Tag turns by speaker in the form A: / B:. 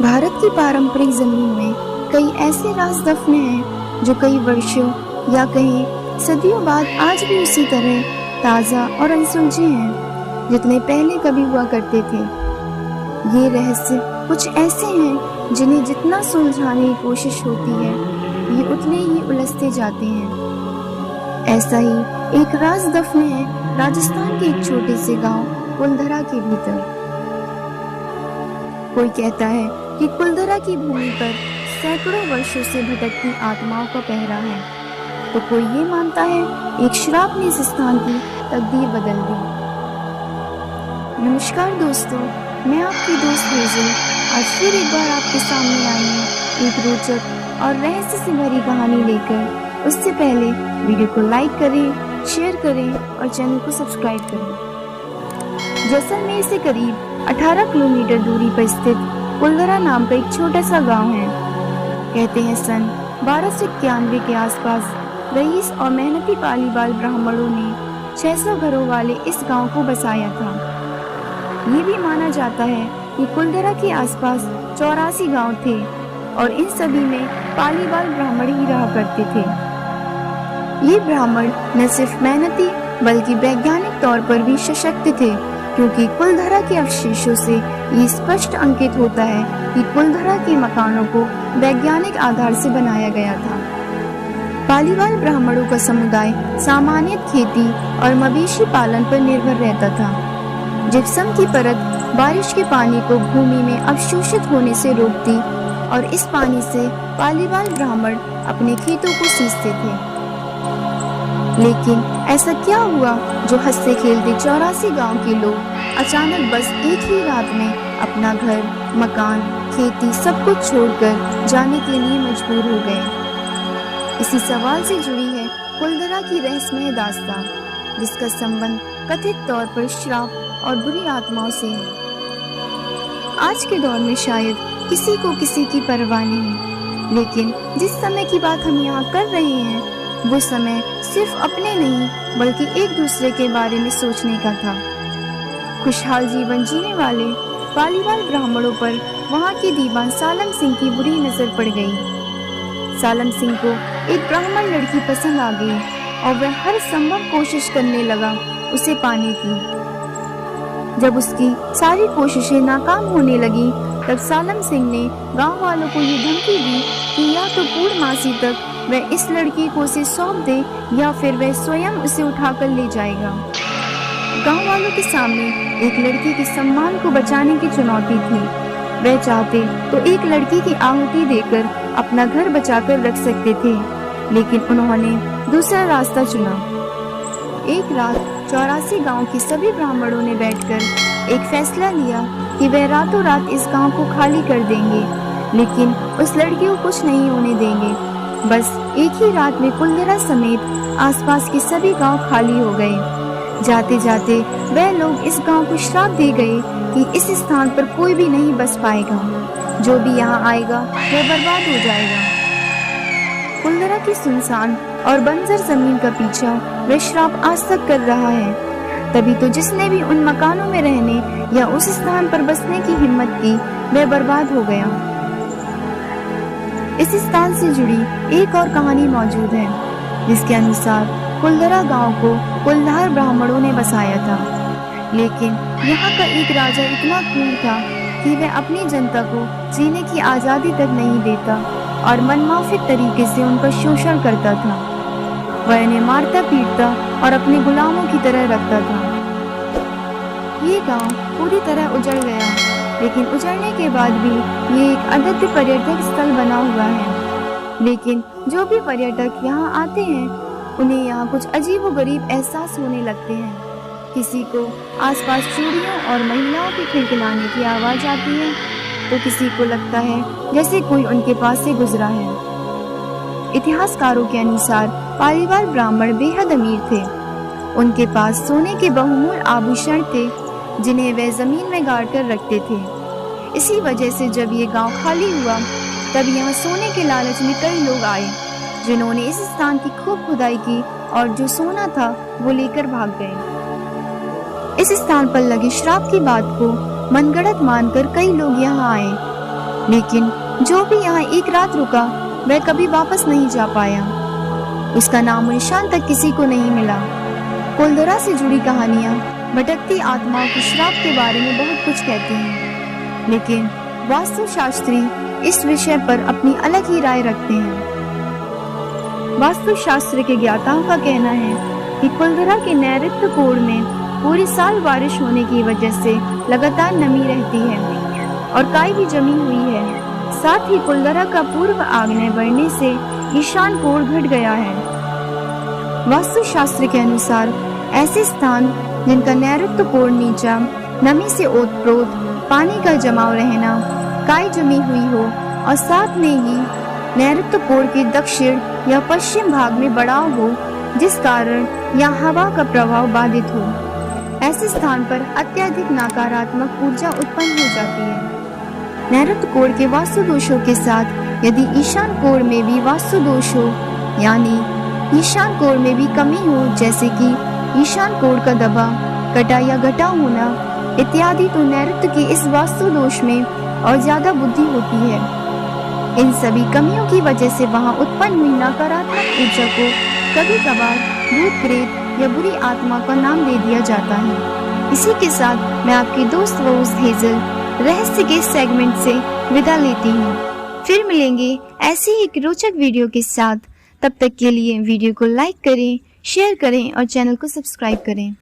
A: भारत की पारंपरिक जमीन में कई ऐसे राज दफने हैं जो कई वर्षों या कहीं सदियों बाद आज भी उसी तरह ताज़ा और अनसुलझे हैं जितने पहले कभी हुआ करते थे। ये रहस्य कुछ ऐसे हैं जिन्हें जितना सुलझाने की कोशिश होती है ये उतने ही उलझते जाते हैं। ऐसा ही एक राज दफने है राजस्थान के एक छोटे से गांव कुलधरा के भीतर। कोई कहता है कि कुलधरा की भूमि पर सैकड़ों वर्षों से भटकती आत्माओं का पहरा है, तो कोई ये मानता है एक श्राप ने इस स्थान की तकदीर बदल दी। नमस्कार दोस्तों, मैं आपकी दोस्त हेजल आज फिर एक बार आपके सामने आई हूँ एक रोचक और रहस्य से भरी कहानी लेकर। उससे पहले वीडियो को लाइक करें, शेयर करें और चैनल को सब्सक्राइब करें। जैसलमेर से करीब 18 किलोमीटर दूरी पर स्थित कुलधरा नाम का एक छोटा सा गांव है। कहते हैं सन 1291 के आसपास रईस और मेहनती पालीवाल ब्राह्मणों ने 600 घरों वाले इस गांव को बसाया था। ये भी माना जाता है कि कुलधरा के आसपास 84 गांव थे और इन सभी में पालीवाल ब्राह्मण ही रहा करते थे। ये ब्राह्मण न सिर्फ मेहनती बल्कि वैज्ञानिक तौर पर भी सशक्त थे, क्योंकि कुलधरा के अवशेषों से ये स्पष्ट अंकित होता है कि कुलधरा के मकानों को वैज्ञानिक आधार से बनाया गया था। पालीवाल ब्राह्मणों का समुदाय सामान्यतः खेती और मवेशी पालन पर निर्भर रहता था। जिप्सम की परत बारिश के पानी को भूमि में अवशोषित होने से रोकती और इस पानी से पालीवाल ब्राह्मण अपने खेतों को सींचते थे। लेकिन ऐसा क्या हुआ जो हंसते खेलते 84 गांव के लोग अचानक बस एक ही रात में अपना घर, मकान, खेती सब कुछ छोड़कर जाने के लिए मजबूर हो गए? इसी सवाल से जुड़ी है कुलधरा की रहस्यमय दास्तान, जिसका संबंध कथित तौर पर श्राप और बुरी आत्माओं से है। आज के दौर में शायद किसी को किसी की परवाह नहीं, लेकिन जिस समय की बात हम यहाँ कर रहे हैं वो समय सिर्फ अपने नहीं बल्कि एक दूसरे के बारे में सोचने का था। खुशहाल जीवन जीने वाले पालीवाल ब्राह्मणों पर वहाँ के दीवान सालम सिंह की बुरी नजर पड़ गई। सालम सिंह को एक ब्राह्मण लड़की पसंद आ गई और वह हर संभव कोशिश करने लगा उसे पाने की। जब उसकी सारी कोशिशें नाकाम होने लगी तब सालम सिंह ने गांव वालों को ये धमकी दी कि या तो पूर्णमासी तक वह इस लड़की को उसे सौंप दे या फिर वह स्वयं उसे उठाकर ले जाएगा। गांव वालों के सामने एक लड़की के सम्मान को बचाने की चुनौती थी। वह चाहते तो एक लड़की की आहुति देकर अपना घर बचाकर रख सकते थे, लेकिन उन्होंने दूसरा रास्ता चुना। एक रात 84 गांव के सभी ब्राह्मणों ने बैठकर एक फैसला लिया कि वह रातों रात इस गांव को खाली कर देंगे, लेकिन उस लड़की को कुछ नहीं होने देंगे। बस एक ही रात में कुलधरा समेत आसपास के सभी गांव खाली हो गए। जाते जाते वह लोग इस गांव को श्राप दे गए कि इस स्थान पर कोई भी नहीं बस पाएगा, जो भी यहाँ आएगा वह बर्बाद हो जाएगा। कुलधरा की सुनसान और बंजर जमीन का पीछा वह श्राप आज तक कर रहा है। तभी तो जिसने भी उन मकानों में रहने या उस स्थान पर बसने की हिम्मत की वह बर्बाद हो गया। इस स्थान से जुड़ी एक और कहानी मौजूद है, जिसके अनुसार कुलधरा गांव को कुलधार ब्राह्मणों ने बसाया था, लेकिन यहाँ का एक राजा इतना क्रूर था कि वह अपनी जनता को जीने की आज़ादी तक नहीं देता और मनमाफिक तरीके से उनका शोषण करता था। वह इन्हें मारता पीटता और अपने गुलामों की तरह रखता था। ये गांव पूरी तरह उजड़ गया, लेकिन उजड़ने के बाद भी ये एक अद्वितीय पर्यटक स्थल बना हुआ है। लेकिन जो भी पर्यटक यहाँ आते हैं उन्हें यहाँ कुछ अजीबोगरीब एहसास होने लगते हैं। किसी को आसपास चूड़ियों और महिलाओं के खिलखिलाने की आवाज़ आती है, तो किसी को लगता है जैसे कोई उनके पास से गुजरा है। इतिहासकारों के अनुसार पालीवाल ब्राह्मण बेहद अमीर थे। उनके पास सोने के बहुमूल्य आभूषण थे जिन्हें वे जमीन में गाड़ कर रखते थे। इसी वजह से जब ये गांव खाली हुआ तब यहाँ सोने के लालच में कई लोग आए जिन्होंने इस स्थान की खूब खुदाई की और जो सोना था वो लेकर भाग गए। इस स्थान पर लगे श्राप की बात को मनगढ़ंत मानकर कई लोग यहाँ आए, लेकिन जो भी यहाँ एक रात रुका वह कभी वापस नहीं जा पाया। उसका नाम निशान तक किसी को नहीं मिला। कुलधरा से जुड़ी कहानियां भटकती आत्माओं के श्राप के बारे में बहुत कुछ कहती हैं, लेकिन वास्तुशास्त्री इस विषय पर अपनी अलग ही राय रखते हैं। वास्तुशास्त्र के ज्ञाताओं का कहना है कि कुलधरा के नैऋत्य कोण में पूरी साल बारिश होने की वजह से लगातार नमी रहती है और काई भी जमी हुई है। साथ ही कुलधरा का पूर्व आग्नेय बढ़ने से ईशान कोण घट गया है। वास्तुशास्त्र के अनुसार ऐसे स्थान जिनका नैऋत्य कोण नीचा, नमी से ओतप्रोत, पानी का जमाव रहना, काई जमी हुई हो और साथ में ही नैऋत्य कोण के दक्षिण या पश्चिम भाग में बढ़ाव हो, जिस कारण यहाँ हवा का प्रभाव बाधित हो, ऐसे स्थान पर अत्यधिक नकारात्मक ऊर्जा उत्पन्न हो जाती है। नैऋत्य कोण के वास्तु दोषों के साथ यदि ईशान कोण में भी वास्तु दोष हो, यानी ईशान कोण में भी कमी हो, जैसे कि ईशान कोण का दबा, कटा या घटाव होना इत्यादि, तो नैऋत्य के इस वास्तु दोष में और ज्यादा बुद्धि होती है। इन सभी कमियों की वजह से वहां उत्पन्न हुई नकारात्मक ऊर्जा को कभी कभार भूत प्रेत या बुरी आत्मा का नाम दे दिया जाता है। इसी के साथ मैं आपकी दोस्त रोज हेजल रहस्य के सेगमेंट से विदा लेती हूँ। फिर मिलेंगे ऐसी एक रोचक वीडियो के साथ। तब तक के लिए वीडियो को लाइक करें, शेयर करें और चैनल को सब्सक्राइब करें।